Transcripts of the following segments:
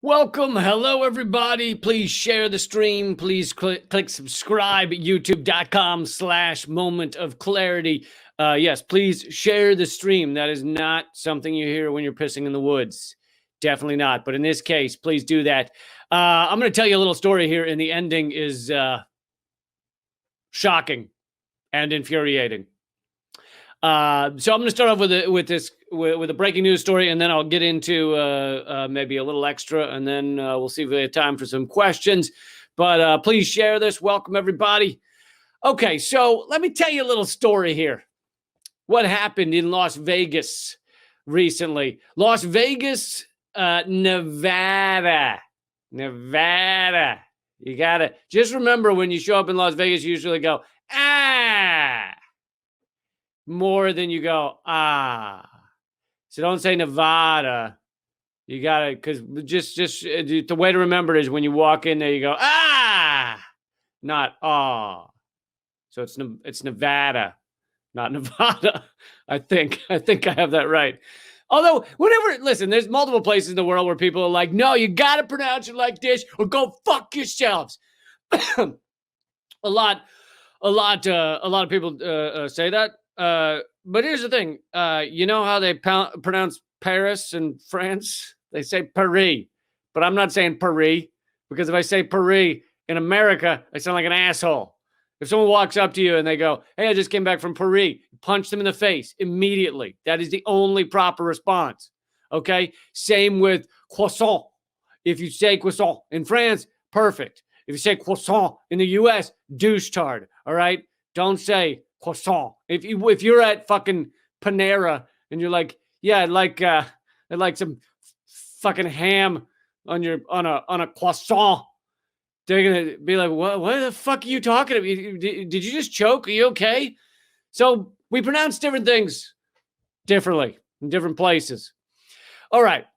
Welcome. Hello, everybody. Please share the stream. Please click subscribe at youtube.com/moment of clarity. Yes, please share the stream. That is not something you hear when you're pissing in the woods. Definitely not. But in this case, please do that. I'm going to tell you a little story here, and the ending is shocking and infuriating. So I'm going to start off with a breaking news story, and then I'll get into maybe a little extra, and then we'll see if we have time for some questions. But please share this. Welcome, everybody. Okay, so let me tell you a little story here. What happened in Las Vegas recently? Las Vegas, Nevada. You got to just remember when you show up in Las Vegas, you usually go, more than you go, So don't say Nevada. You got to, because just the way to remember it is when you walk in there, you go, not So it's Nevada, not Nevada. I think I have that right. Although, listen, there's multiple places in the world where people are like, no, you got to pronounce it like this or go fuck yourselves. a lot of people say that. But here's the thing. You know how they pronounce Paris in France? They say Paris. But I'm not saying Paris, because if I say Paris in America, I sound like an asshole. If someone walks up to you and they go, hey, I just came back from Paris, punch them in the face immediately. That is the only proper response. Okay? Same with croissant. If you say croissant in France, perfect. If you say croissant in the U.S., douche-tard. All right? Don't say croissant. If you're at fucking Panera and you're like, yeah, I'd like some fucking ham on a croissant, they're gonna be like, what the fuck are you talking about? Did you just choke? Are you okay? So we pronounce different things differently in different places. All right.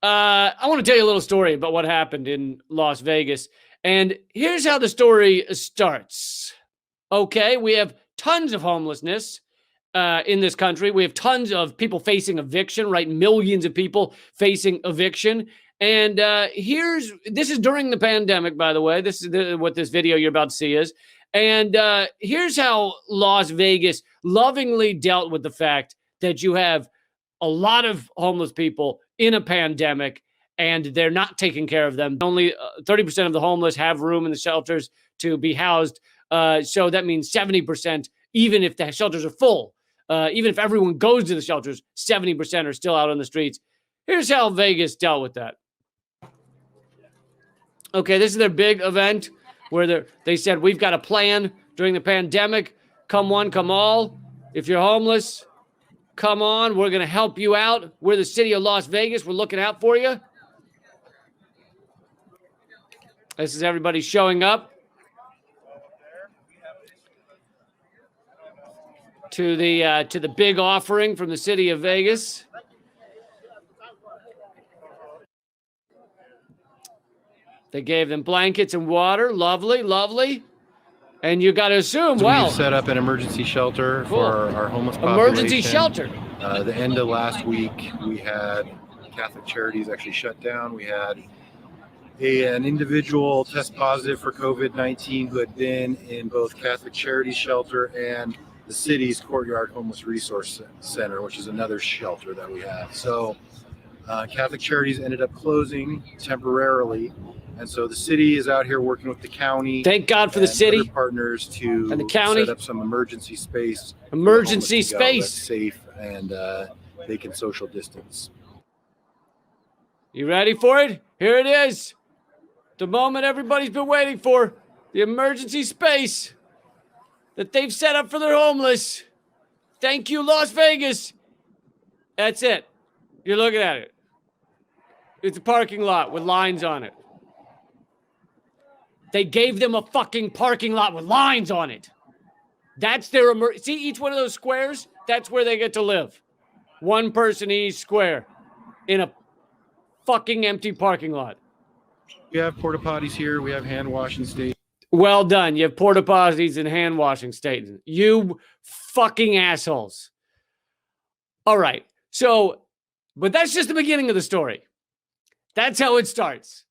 I want to tell you a little story about what happened in Las Vegas. And here's how the story starts. Okay, we have tons of homelessness in this country. We have tons of people facing eviction, right? Millions of people facing eviction. And this is during the pandemic, by the way. This is what this video you're about to see is. And here's how Las Vegas lovingly dealt with the fact that you have a lot of homeless people in a pandemic and they're not taking care of them. Only 30% of the homeless have room in the shelters to be housed. So that means 70%, even if the shelters are full, even if everyone goes to the shelters, 70% are still out on the streets. Here's how Vegas dealt with that. Okay, this is their big event where they said, we've got a plan during the pandemic. Come one, come all. If you're homeless, come on. We're going to help you out. We're the city of Las Vegas. We're looking out for you. This is everybody showing up to the big offering from the city of Vegas. They gave them blankets and water. Lovely, lovely. And you got to assume, we've set up an emergency shelter for our homeless population. Emergency shelter. The end of last week, we had Catholic Charities actually shut down. We had an individual test positive for COVID-19 who had been in both Catholic Charities shelter and the city's Courtyard Homeless Resource Center, which is another shelter that we have. So Catholic Charities ended up closing temporarily. And so the city is out here working with the county. Thank God for the city. Other partners to and the county. Set up some emergency space. Emergency space. That's safe and they can social distance. You ready for it? Here it is. The moment everybody's been waiting for. The emergency space that they've set up for their homeless. Thank you, Las Vegas. That's it. You're looking at it. It's a parking lot with lines on it. They gave them a fucking parking lot with lines on it. That's their see each one of those squares? That's where they get to live. One person in each square in a fucking empty parking lot. We have porta potties here. We have hand washing stations. Well done. You have porta potties and hand washing stations. You fucking assholes. All right. So, but that's just the beginning of the story. That's how it starts.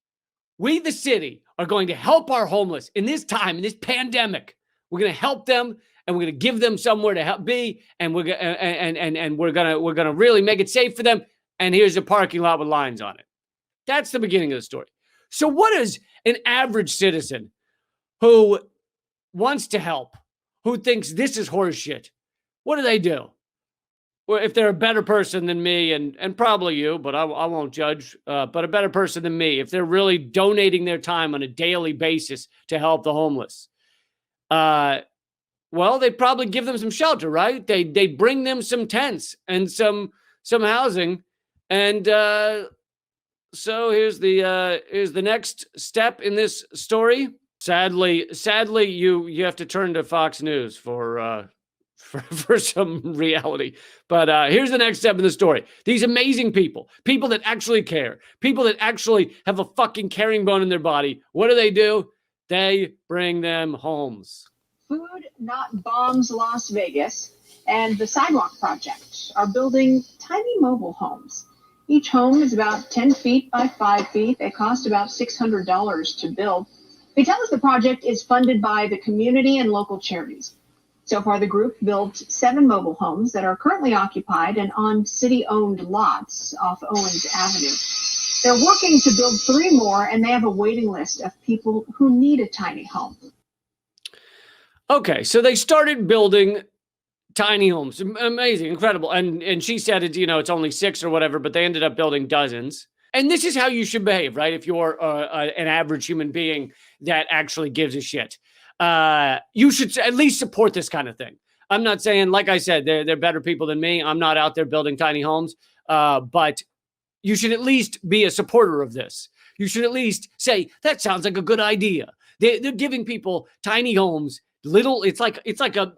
We, the city, are going to help our homeless in this time, in this pandemic. We're going to help them, and we're going to give them somewhere to help be, and we're going to really make it safe for them. And here's a parking lot with lines on it. That's the beginning of the story. So what is an average citizen who wants to help, who thinks this is horseshit? What do? Well, if they're a better person than me, and probably you, but I won't judge, but a better person than me, if they're really donating their time on a daily basis to help the homeless, well, they probably give them some shelter, right? They bring them some tents and some housing, and so here's the next step in this story. Sadly, you have to turn to Fox News for some reality. But here's the next step in the story. These amazing people that actually care, people that actually have a fucking caring bone in their body. What do? They bring them homes. Food Not Bombs Las Vegas and the Sidewalk Project are building tiny mobile homes. Each home is about 10 feet by 5 feet. They cost about $600 to build. They tell us the project is funded by the community and local charities. So far, the group built 7 mobile homes that are currently occupied and on city-owned lots off Owens Avenue. They're working to build 3 more, and they have a waiting list of people who need a tiny home. Okay, so they started building tiny homes. Amazing, incredible. And she said it's only 6 or whatever, but they ended up building dozens. And this is how you should behave, right? If you're an average human being that actually gives a shit. You should at least support this kind of thing. I'm not saying, like I said, they're better people than me. I'm not out there building tiny homes, but you should at least be a supporter of this. You should at least say, that sounds like a good idea. They're giving people tiny homes. It's like a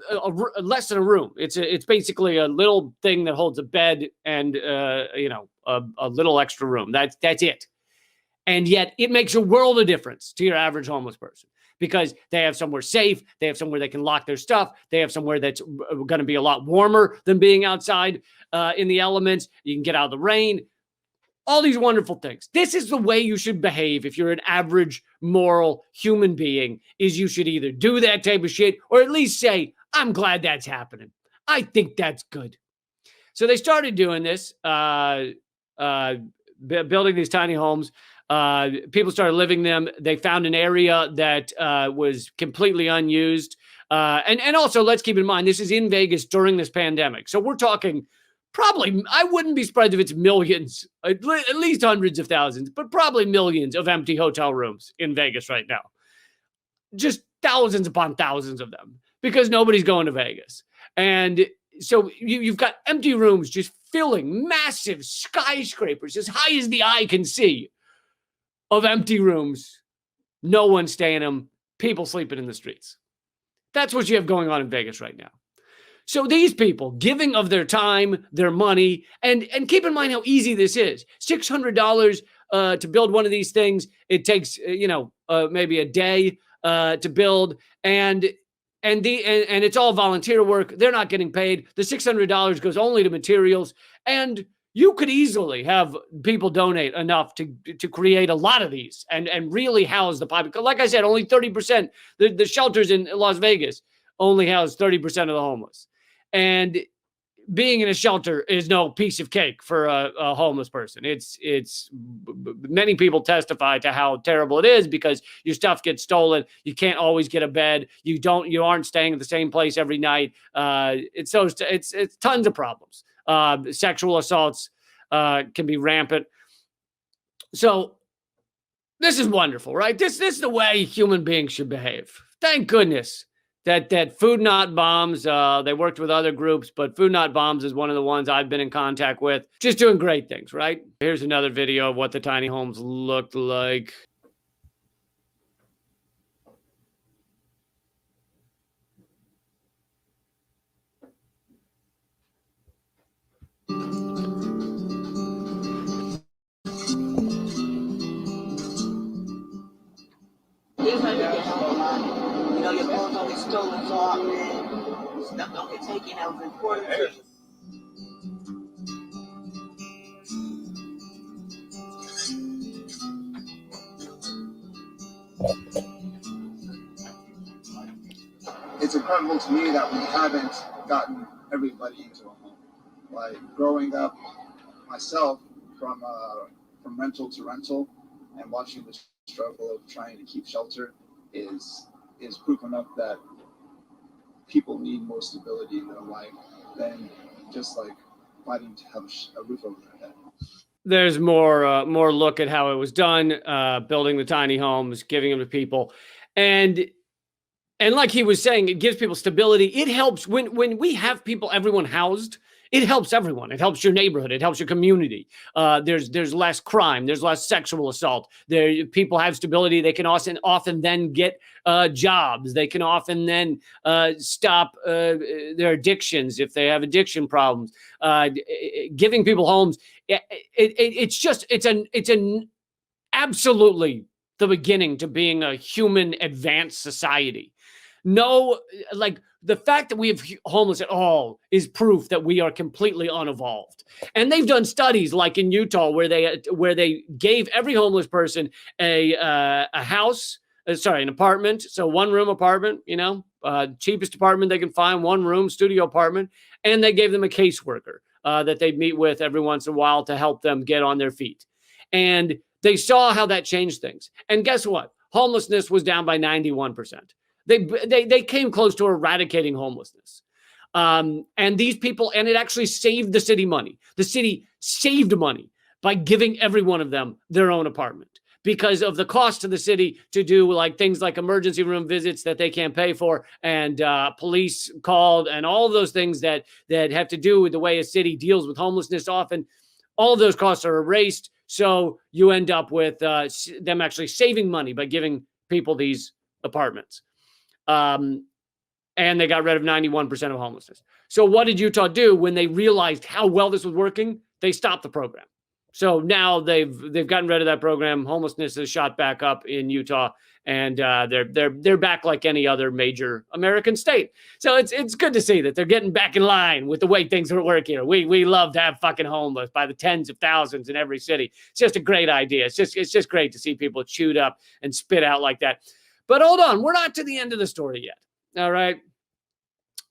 less than a room. It's basically a little thing that holds a bed and a little extra room. That's it. And yet it makes a world of difference to your average homeless person because they have somewhere safe. They have somewhere they can lock their stuff. They have somewhere that's going to be a lot warmer than being outside in the elements. You can get out of the rain. All these wonderful things. This is the way you should behave if you're an average moral human being, is you should either do that type of shit or at least say, I'm glad that's happening. I think that's good. So they started doing this, building these tiny homes. People started living them. They found an area that was completely unused. And also, let's keep in mind, this is in Vegas during this pandemic. So we're talking probably, I wouldn't be surprised if it's millions, at least hundreds of thousands, but probably millions of empty hotel rooms in Vegas right now. Just thousands upon thousands of them because nobody's going to Vegas. And so you've got empty rooms just filling massive skyscrapers as high as the eye can see of empty rooms. No one staying in them. People sleeping in the streets. That's what you have going on in Vegas right now. So these people giving of their time, their money, and keep in mind how easy this is. $600 to build one of these things. It takes maybe a day to build, and it's all volunteer work. They're not getting paid. The $600 goes only to materials, and you could easily have people donate enough to create a lot of these and really house the population. Like I said, only 30%. The shelters in Las Vegas only house 30% of the homeless. And being in a shelter is no piece of cake for a homeless person. It's many people testify to how terrible it is because your stuff gets stolen. You can't always get a bed. You aren't staying at the same place every night. It's tons of problems. Sexual assaults can be rampant. So this is wonderful, right? This is the way human beings should behave. Thank goodness that Food Not Bombs, they worked with other groups, but Food Not Bombs is one of the ones I've been in contact with. Just doing great things, right? Here's another video of what the tiny homes looked like. Your clothes don't get stolen so often. Stuff don't get taken. That was important. It's incredible to me that we haven't gotten everybody into a home. Like growing up myself from rental to rental and watching the struggle of trying to keep shelter is proof enough that people need more stability in their life than just like fighting to have a roof over their head. There's more look at how it was done, building the tiny homes, giving them to people. And like he was saying, it gives people stability. It helps when we have people, everyone housed, it helps everyone. It helps your neighborhood. It helps your community. There's less crime. There's less sexual assault. People have stability. They can often then get jobs. They can often then stop their addictions if they have addiction problems. Giving people homes. It's an absolutely the beginning to being a human advanced society. No, like the fact that we have homeless at all is proof that we are completely unevolved. And they've done studies like in Utah where they gave every homeless person a house, an apartment. So 1 room apartment, cheapest apartment they can find, 1 room studio apartment. And they gave them a caseworker that they'd meet with every once in a while to help them get on their feet. And they saw how that changed things. And guess what? Homelessness was down by 91%. They came close to eradicating homelessness. And these people, and it actually saved the city money. The city saved money by giving every one of them their own apartment because of the cost to the city to do like things like emergency room visits that they can't pay for, and police called, and all of those things that have to do with the way a city deals with homelessness. Often all of those costs are erased. So you end up with them actually saving money by giving people these apartments. And they got rid of 91% of homelessness. So what did Utah do when they realized how well this was working? They stopped the program. So now they've gotten rid of that program. Homelessness has shot back up in Utah, and they're back like any other major American state. So it's good to see that they're getting back in line with the way things work here. We love to have fucking homeless by the tens of thousands in every city. It's just a great idea. It's just great to see people chewed up and spit out like that. But hold on, we're not to the end of the story yet. All right.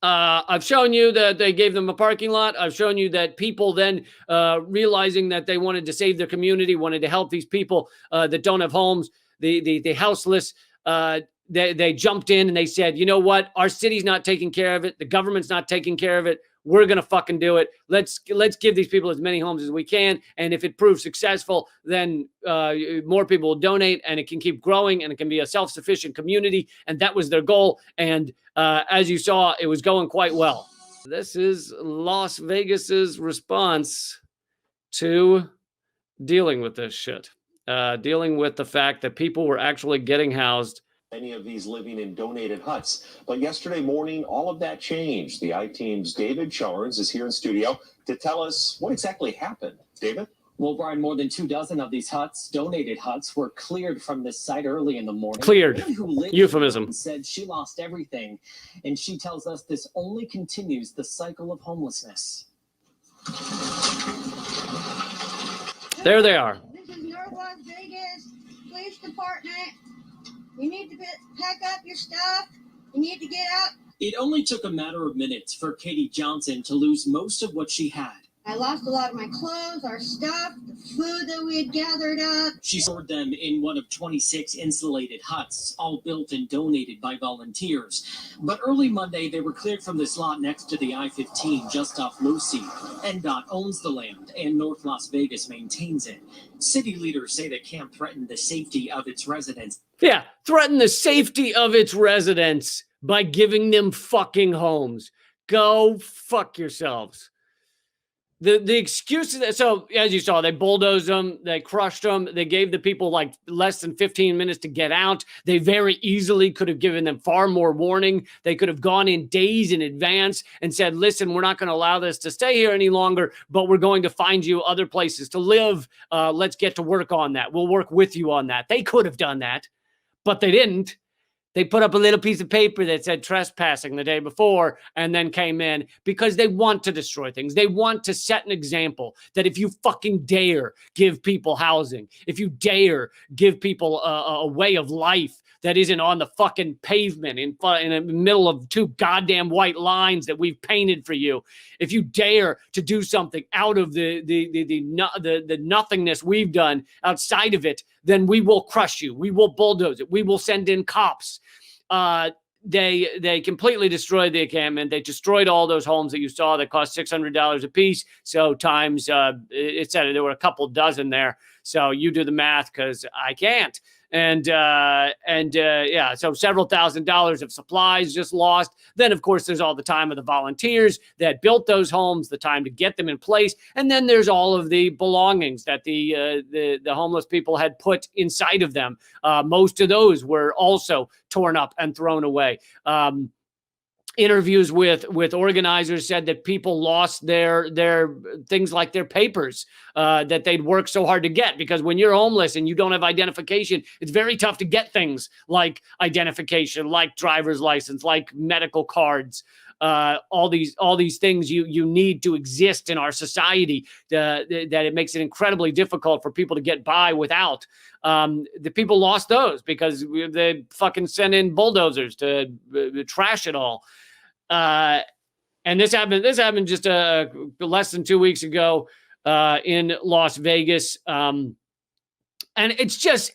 I've shown you that they gave them a parking lot. I've shown you that people then realizing that they wanted to save their community, wanted to help these people that don't have homes, the houseless. They jumped in and they said, you know what? Our city's not taking care of it. The government's not taking care of it. We're going to fucking do it. Let's give these people as many homes as we can. And if it proves successful, then more people will donate, and it can keep growing, and it can be a self-sufficient community. And that was their goal. And as you saw, it was going quite well. This is Las Vegas's response to dealing with this shit, dealing with the fact that people were actually getting housed. Many of these living in donated huts. But yesterday morning, all of that changed. The I-Team's David Charnes is here in studio to tell us what exactly happened. David? Well, Brian, more than 24 of these huts, donated huts, were cleared from this site early in the morning. Cleared. Euphemism. Said she lost everything. And she tells us this only continues the cycle of homelessness. There they are. This is North Las Vegas Police Department. You need to pack up your stuff. You need to get out. It only took a matter of minutes for Katie Johnson to lose most of what she had. I lost a lot of my clothes, our stuff, the food that we had gathered up. She stored them in one of 26 insulated huts, all built and donated by volunteers. But early Monday, they were cleared from this lot next to the I-15 just off Lucy. NDOT owns the land, and North Las Vegas maintains it. City leaders say the camp threatened the safety of its residents. Yeah, threaten the safety of its residents by giving them fucking homes. Go fuck yourselves. The excuses, so as you saw, they bulldozed them, they crushed them, they gave the people like less than 15 minutes to get out. They very easily could have given them far more warning. They could have gone in days in advance and said, listen, we're not going to allow this to stay here any longer, but we're going to find you other places to live. Let's get to work on that. We'll work with you on that. They could have done that, but they didn't. They put up a little piece of paper that said trespassing the day before and then came in because they want to destroy things. They want to set an example that if you fucking dare give people housing, if you dare give people a way of life that isn't on the fucking pavement in the middle of two goddamn white lines that we've painted for you. If you dare to do something out of the nothingness we've done outside of it, then we will crush you. We will bulldoze it. We will send in cops. They completely destroyed the encampment. They destroyed all those homes that you saw that cost $600 a piece. So times it said there were a couple dozen there. So you do the math because I can't. And yeah, so several $1,000s of supplies just lost. Then, of course, there's all the time of the volunteers that built those homes, the time to get them in place. And then there's all of the belongings that the homeless people had put inside of them. Most of those were also torn up and thrown away. Interviews with organizers said that people lost their things like their papers that they'd worked so hard to get, because when you're homeless and you don't have identification, it's very tough to get things like identification, like driver's license, like medical cards, all these things you need to exist in our society, that it makes it incredibly difficult for people to get by without. The people lost those because they fucking sent in bulldozers to trash it all. And this happened just less than 2 weeks ago in Las Vegas. And it's just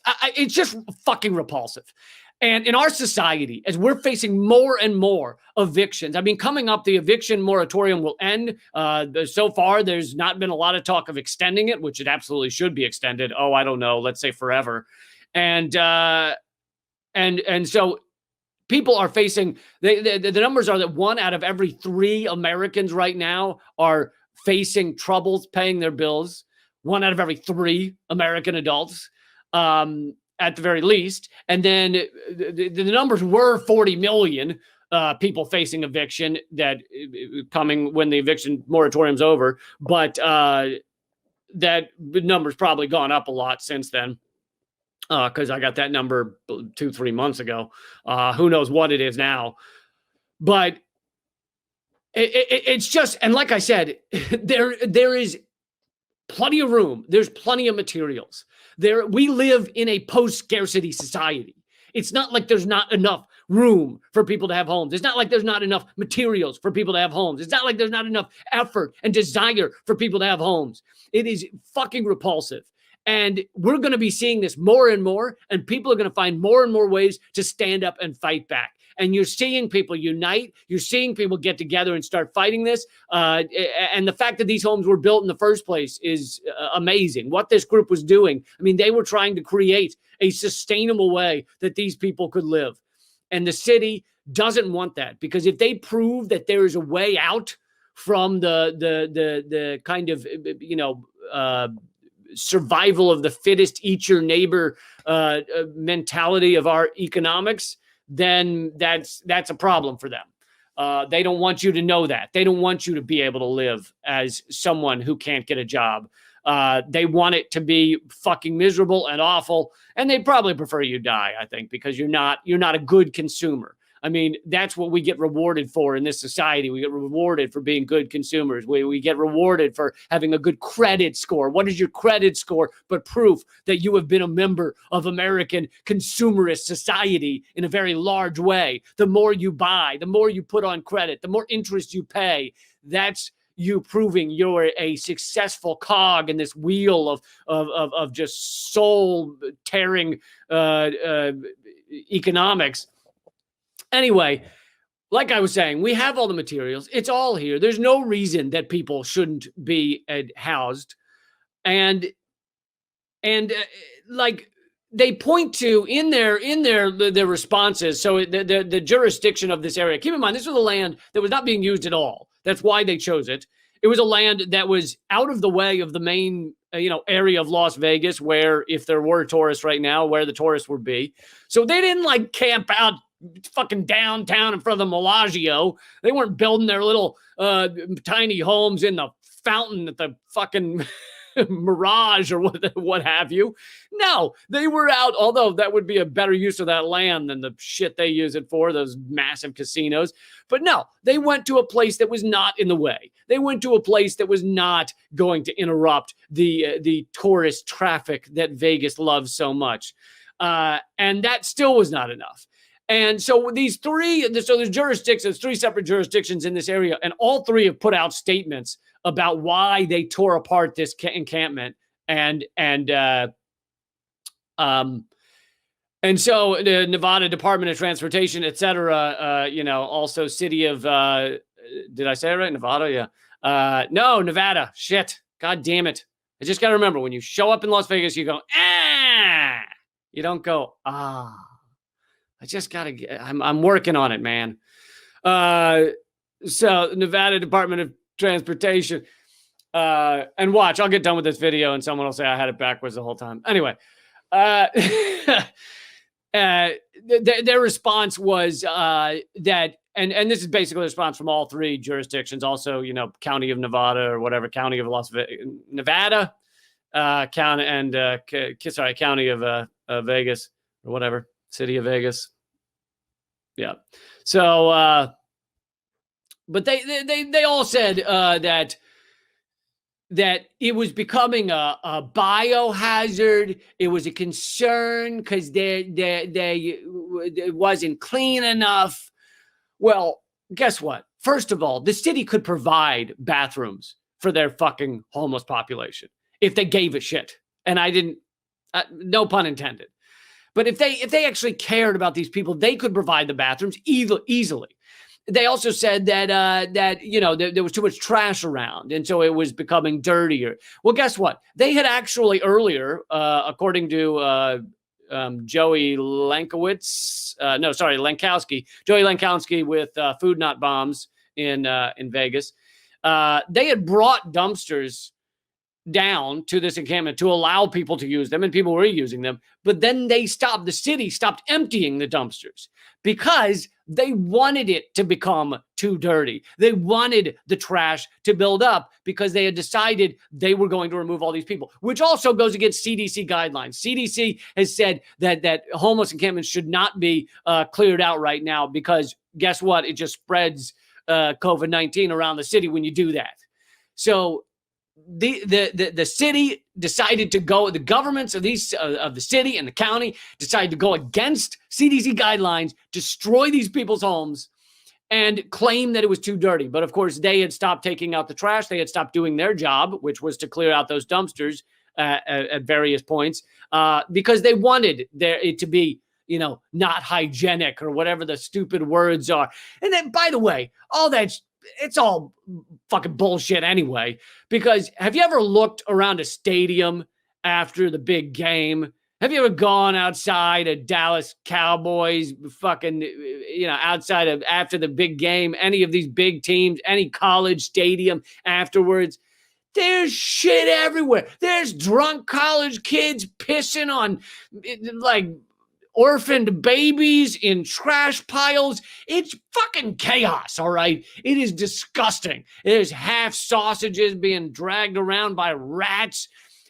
fucking repulsive. And in our society, as we're facing more and more evictions, I mean, coming up, the eviction moratorium will end. So far, there's not been a lot of talk of extending it, which it absolutely should be extended. Oh, I don't know, let's say forever. And so people are facing, the numbers are that 1 out of every 3 Americans right now are facing troubles paying their bills. 1 out of every 3 American adults, at the very least. And then the numbers were 40 million people facing eviction that coming when the eviction moratorium's over. But that number's probably gone up a lot since then. Because I got that number 2-3 months ago. Who knows what it is now? But it's just, and like I said, there is plenty of room. There's plenty of materials. We live in a post-scarcity society. It's not like there's not enough room for people to have homes. It's not like there's not enough materials for people to have homes. It's not like there's not enough effort and desire for people to have homes. It is fucking repulsive. And we're going to be seeing this more and more, and people are going to find more and more ways to stand up and fight back. And you're seeing people unite. You're seeing people get together and start fighting this. And the fact that these homes were built in the first place is amazing. What this group was doing, I mean, they were trying to create a sustainable way that these people could live. And the city doesn't want that, because if they prove that there is a way out from the kind of, survival of the fittest, eat your neighbor mentality of our economics, then that's a problem for them. They don't want you to know that. They don't want you to be able to live as someone who can't get a job. They want it to be fucking miserable and awful, and they'd probably prefer you die, I think, because you're not a good consumer. I mean, that's what we get rewarded for in this society. We get rewarded for being good consumers. We get rewarded for having a good credit score. What is your credit score but proof that you have been a member of American consumerist society in a very large way? The more you buy, the more you put on credit, the more interest you pay. That's you proving you're a successful cog in this wheel of just soul-tearing economics. Anyway, like I was saying, we have all the materials. It's all here. There's no reason that people shouldn't be housed. And like they point to in their responses. So the jurisdiction of this area, keep in mind, this was a land that was not being used at all. That's why they chose it. It was a land that was out of the way of the main area of Las Vegas, where if there were tourists right now, where the tourists would be. So they didn't like camp out fucking downtown in front of the Bellagio. They weren't building their little tiny homes in the fountain at the fucking Mirage or what have you. No, they were out, although that would be a better use of that land than the shit they use it for, those massive casinos. But no, they went to a place that was not in the way. They went to a place that was not going to interrupt the tourist traffic that Vegas loves so much. And that still was not enough. And so there's jurisdictions, there's 3 separate jurisdictions in this area, and all 3 have put out statements about why they tore apart this encampment. And so the Nevada Department of Transportation, et cetera, also city of, did I say it right? Nevada? Yeah. No, Nevada. Shit. God damn it. I just got to remember, when you show up in Las Vegas, you go, ah. You don't go, ah. I just got to I'm working on it, man. So Nevada Department of Transportation, and watch, I'll get done with this video and someone will say I had it backwards the whole time. Anyway, their response was that, and this is basically a response from all 3 jurisdictions, also, county of Nevada or whatever, county of Las Vegas, Nevada, county, and county of Vegas or whatever, city of Vegas. Yeah. So, but they all said that it was becoming a biohazard. It was a concern because it wasn't clean enough. Well, guess what? First of all, the city could provide bathrooms for their fucking homeless population if they gave a shit. And I didn't, no pun intended. But if they actually cared about these people, they could provide the bathrooms easily. They also said that there was too much trash around, and so it was becoming dirtier. Well, guess what? They had actually earlier, according to Joey Lankowski, Joey Lankowski with Food Not Bombs in Vegas, they had brought dumpsters down to this encampment to allow people to use them, and people were using them. But then the city stopped emptying the dumpsters because they wanted it to become too dirty. They wanted the trash to build up because they had decided they were going to remove all these people, which also goes against CDC guidelines. CDC has said that homeless encampments should not be cleared out right now because guess what? It just spreads COVID-19 around the city when you do that. So the city decided to go, the governments of the city and the county decided to go against CDC guidelines, destroy these people's homes, and claim that it was too dirty. But of course, they had stopped taking out the trash. They had stopped doing their job, which was to clear out those dumpsters at various points because they wanted it to be, not hygienic or whatever the stupid words are. And then, by the way, it's all fucking bullshit anyway, because have you ever looked around a stadium after the big game? Have you ever gone outside a Dallas Cowboys fucking, outside of after the big game, any of these big teams, any college stadium afterwards? There's shit everywhere. There's drunk college kids pissing on like orphaned babies in trash piles. It's fucking chaos, all right? It is disgusting. There's half sausages being dragged around by rats.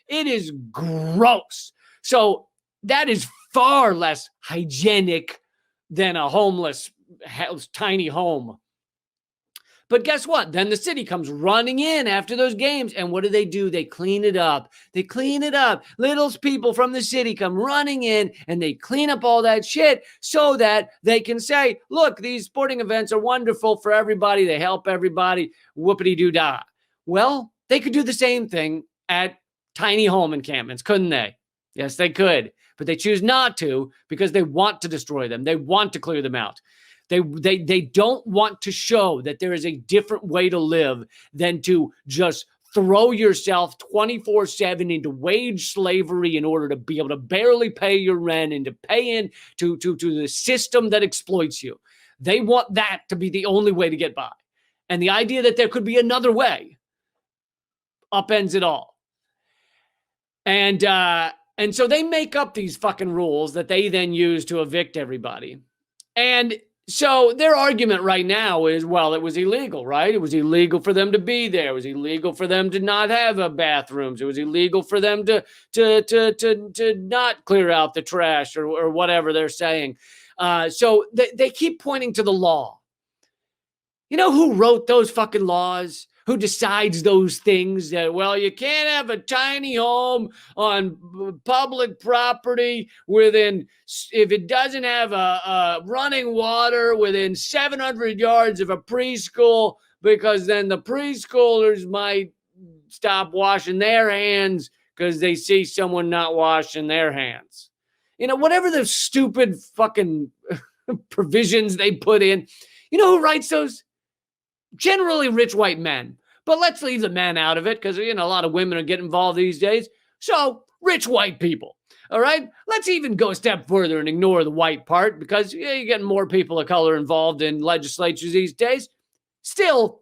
It is gross. So that is far less hygienic than a homeless tiny home. But guess what? Then the city comes running in after those games. And what do? They clean it up. They clean it up. Little people from the city come running in and they clean up all that shit so that they can say, look, these sporting events are wonderful for everybody. They help everybody. Whoopity-doo-dah. Well, they could do the same thing at tiny home encampments, couldn't they? Yes, they could. But they choose not to because they want to destroy them. They want to clear them out. They don't want to show that there is a different way to live than to just throw yourself 24/7 into wage slavery in order to be able to barely pay your rent and to pay in to the system that exploits you. They want that to be the only way to get by. And the idea that there could be another way upends it all. And so they make up these fucking rules that they then use to evict everybody. And So their argument right now is, well, it was illegal, right? It was illegal for them to be there. It was illegal for them to not have bathrooms. It was illegal for them to not clear out the trash or whatever they're saying. So they keep pointing to the law. You know who wrote those fucking laws? Who decides those things that, well, you can't have a tiny home on public property if it doesn't have a running water within 700 yards of a preschool, because then the preschoolers might stop washing their hands because they see someone not washing their hands. You know, whatever the stupid fucking provisions they put in. You know who writes those? Generally rich white men. But let's leave the men out of it because, a lot of women are getting involved these days. So, rich white people. All right? Let's even go a step further and ignore the white part because you're getting more people of color involved in legislatures these days. Still,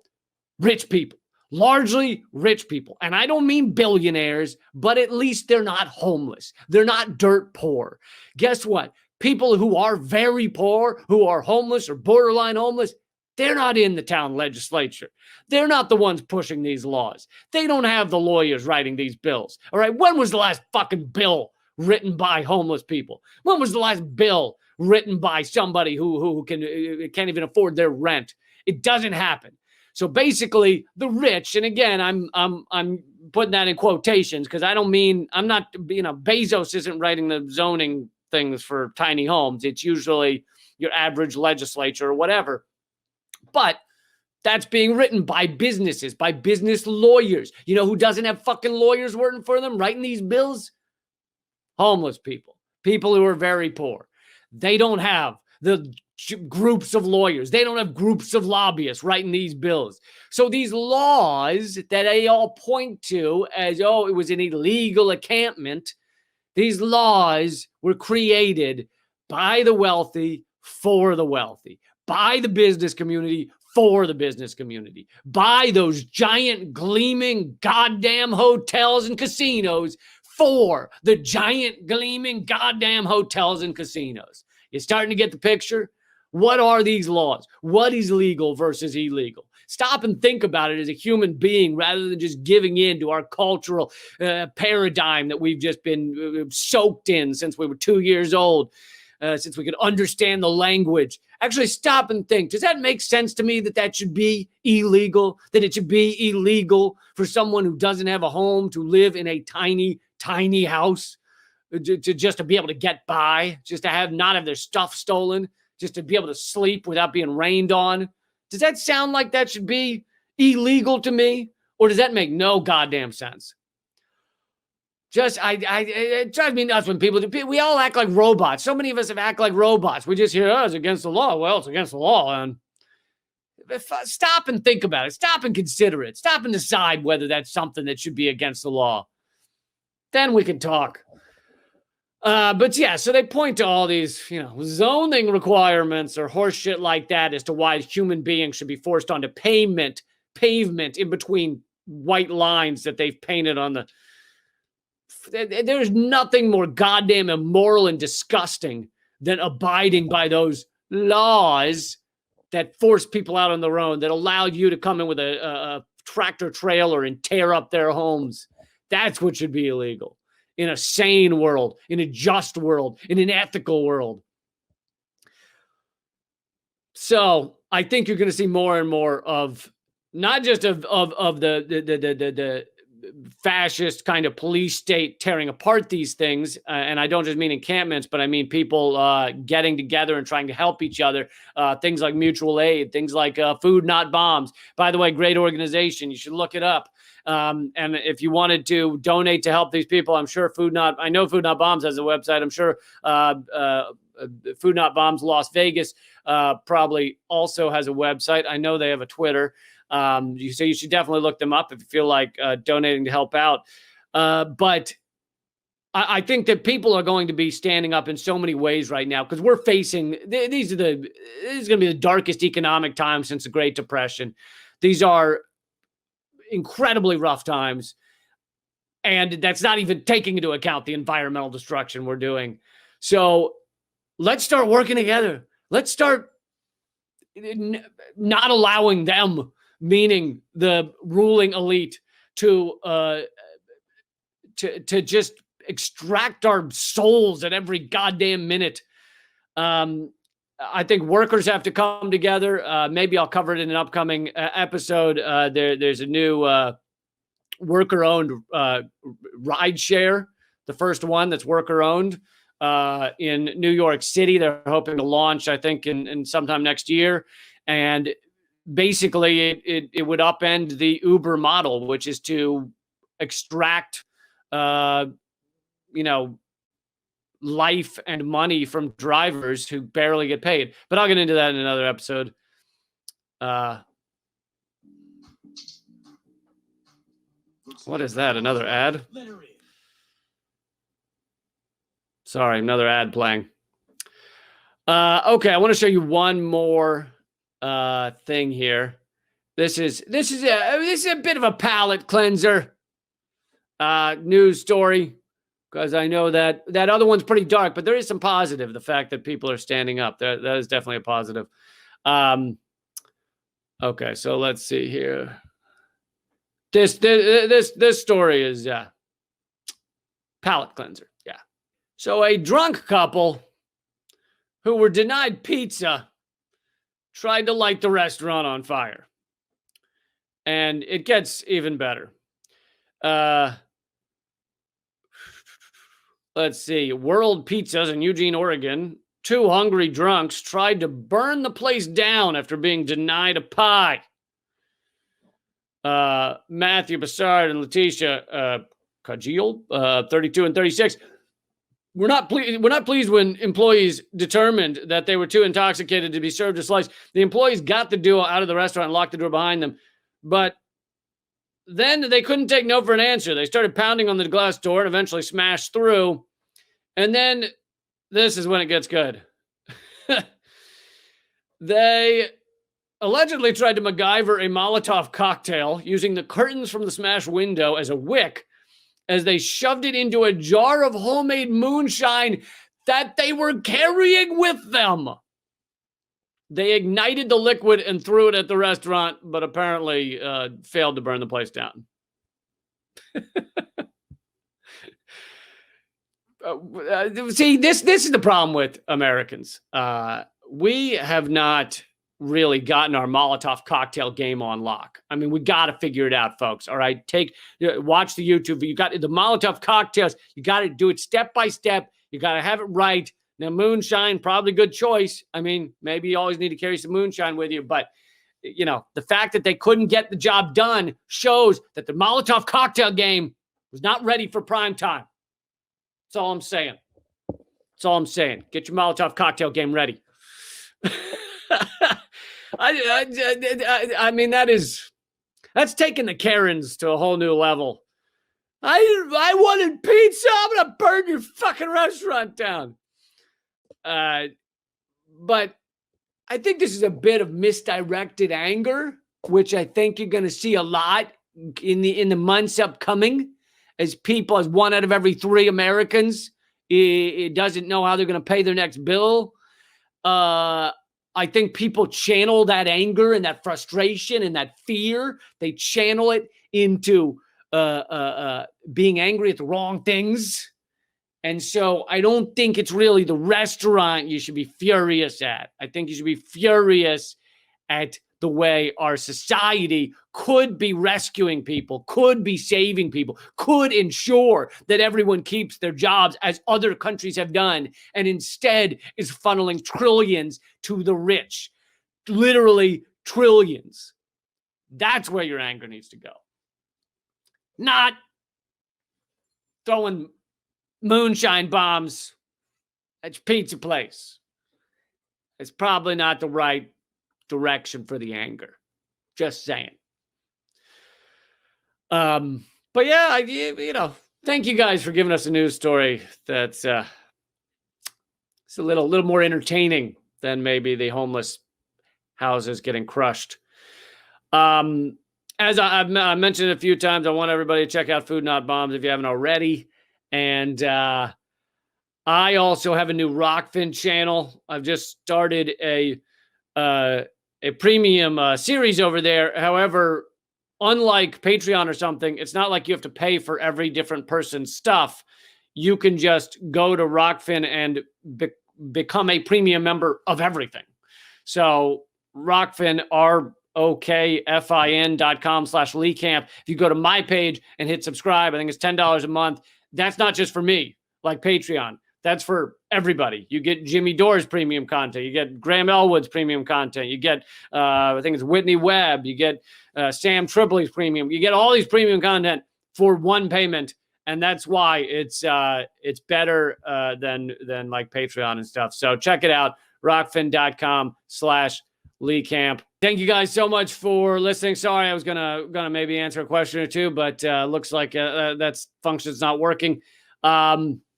rich people. Largely rich people. And I don't mean billionaires, but at least they're not homeless. They're not dirt poor. Guess what? People who are very poor, who are homeless or borderline homeless, they're not in the town legislature. They're not the ones pushing these laws. They don't have the lawyers writing these bills. All right. When was the last fucking bill written by homeless people? When was the last bill written by somebody who can't even afford their rent? It doesn't happen. So basically, the rich, and again, I'm putting that in quotations because I'm not, Bezos isn't writing the zoning things for tiny homes. It's usually your average legislature or whatever. But that's being written by businesses, by business lawyers. You know who doesn't have fucking lawyers working for them, writing these bills? Homeless people, people who are very poor. They don't have the groups of lawyers. They don't have groups of lobbyists writing these bills. So these laws that they all point to as, oh, it was an illegal encampment, these laws were created by the wealthy for the wealthy, by the business community for the business community, by those giant gleaming goddamn hotels and casinos for the giant gleaming goddamn hotels and casinos. You're starting to get the picture? What are these laws? What is legal versus illegal? Stop and think about it as a human being rather than just giving in to our cultural paradigm that we've just been soaked in since we were 2 years old, since we could understand the language. Actually, stop and think. Does that make sense to me that should be illegal? That it should be illegal for someone who doesn't have a home to live in a tiny, tiny house, just to be able to get by, just to not have their stuff stolen, just to be able to sleep without being rained on? Does that sound like that should be illegal to me? Or does that make no goddamn sense? It drives me nuts when we all act like robots. So many of us have act like robots. We just hear, oh, it's against the law. Well, it's against the law. And stop and think about it. Stop and consider it. Stop and decide whether that's something that should be against the law. Then we can talk. But yeah, so they point to all these, zoning requirements or horse shit like that as to why human beings should be forced onto pavement in between white lines that they've painted on the. There's nothing more goddamn immoral and disgusting than abiding by those laws that force people out on their own, that allow you to come in with a tractor trailer and tear up their homes. That's what should be illegal. In a sane world, in a just world, in an ethical world. So I think you're going to see more and more of not just of the fascist kind of police state tearing apart these things. And I don't just mean encampments, but I mean people getting together and trying to help each other. Things like mutual aid, things like Food Not Bombs. By the way, great organization. You should look it up. And if you wanted to donate to help these people, I'm sure I know Food Not Bombs has a website. I'm sure Food Not Bombs Las Vegas probably also has a website. I know they have a Twitter. So you should definitely look them up if you feel like donating to help out. But I think that people are going to be standing up in so many ways right now because we're facing this is going to be the darkest economic time since the Great Depression. These are incredibly rough times, and that's not even taking into account the environmental destruction we're doing. So let's start working together. Let's start not allowing them, meaning the ruling elite, to just extract our souls at every goddamn minute. I think workers have to come together. Maybe I'll cover it in an upcoming episode. There's a new worker-owned ride share, the first one that's worker-owned in New York City. They're hoping to launch, I think, in sometime next year. And basically, it would upend the Uber model, which is to extract, life and money from drivers who barely get paid. But I'll get into that in another episode. What is that? Another ad? Sorry, another ad playing. Okay, I want to show you one more thing here. This is a bit of a palate cleanser news story, because I know that other one's pretty dark, but there is some positive. The fact that people are standing up, that is definitely a positive. Okay, so let's see here. This story is palate cleanser. Yeah. So a drunk couple who were denied pizza tried to light the restaurant on fire. And it gets even better. Let's see. World Pizzas in Eugene, Oregon. 2 hungry drunks tried to burn the place down after being denied a pie. Matthew Bassard and Letitia Kajil, 32 and 36. We're not pleased when employees determined that they were too intoxicated to be served a slice. The employees got the duo out of the restaurant and locked the door behind them. But then they couldn't take no for an answer. They started pounding on the glass door and eventually smashed through. And then this is when it gets good. They allegedly tried to MacGyver a Molotov cocktail using the curtains from the smashed window as a wick as they shoved it into a jar of homemade moonshine that they were carrying with them. They ignited the liquid and threw it at the restaurant, but apparently failed to burn the place down. See, this is the problem with Americans. We have not really gotten our Molotov cocktail game on lock. I mean, we got to figure it out, folks. All right, watch the YouTube. You got the Molotov cocktails. You got to do it step by step. You got to have it right. Now, moonshine, probably good choice. I mean, maybe you always need to carry some moonshine with you, but the fact that they couldn't get the job done shows that the Molotov cocktail game was not ready for prime time. That's all I'm saying. That's all I'm saying. Get your Molotov cocktail game ready. I mean, that's taking the Karens to a whole new level. I wanted pizza. I'm going to burn your fucking restaurant down. But I think this is a bit of misdirected anger, which I think you're going to see a lot in the months upcoming, as 1 out of every 3 Americans it doesn't know how they're going to pay their next bill. I think people channel that anger and that frustration and that fear. They channel it into being angry at the wrong things. And so I don't think it's really the restaurant you should be furious at. I think you should be furious at the way our society could be rescuing people, could be saving people, could ensure that everyone keeps their jobs as other countries have done, and instead is funneling trillions to the rich. Literally trillions. That's where your anger needs to go. Not throwing moonshine bombs at your pizza place. It's probably not the right direction for the anger. Just saying. But yeah, thank you guys for giving us a news story that's it's a little more entertaining than maybe the homeless houses getting crushed. As I've mentioned a few times, I want everybody to check out Food Not Bombs if you haven't already. And I also have a new Rockfin channel. I've just started a premium series over there. However, unlike Patreon or something, it's not like you have to pay for every different person's stuff. You can just go to Rockfin and become a premium member of everything. So Rockfin, ROKFIN.com/LeeCamp. If you go to my page and hit subscribe, I think it's $10 a month. That's not just for me, like Patreon. That's for everybody. You get Jimmy Dore's premium content. You get Graham Elwood's premium content. You get, I think it's Whitney Webb. You get Sam Tripoli's premium. You get all these premium content for one payment. And that's why it's better than like Patreon and stuff. So check it out, rockfin.com/LeeCamp. Thank you guys so much for listening. Sorry, I was gonna maybe answer a question or two, but looks like that function's not working.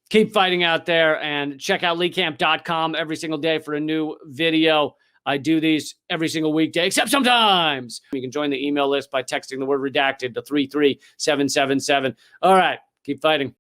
Keep fighting out there and check out LeeCamp.com every single day for a new video. I do these every single weekday, except sometimes. You can join the email list by texting the word redacted to 33777. All right, keep fighting.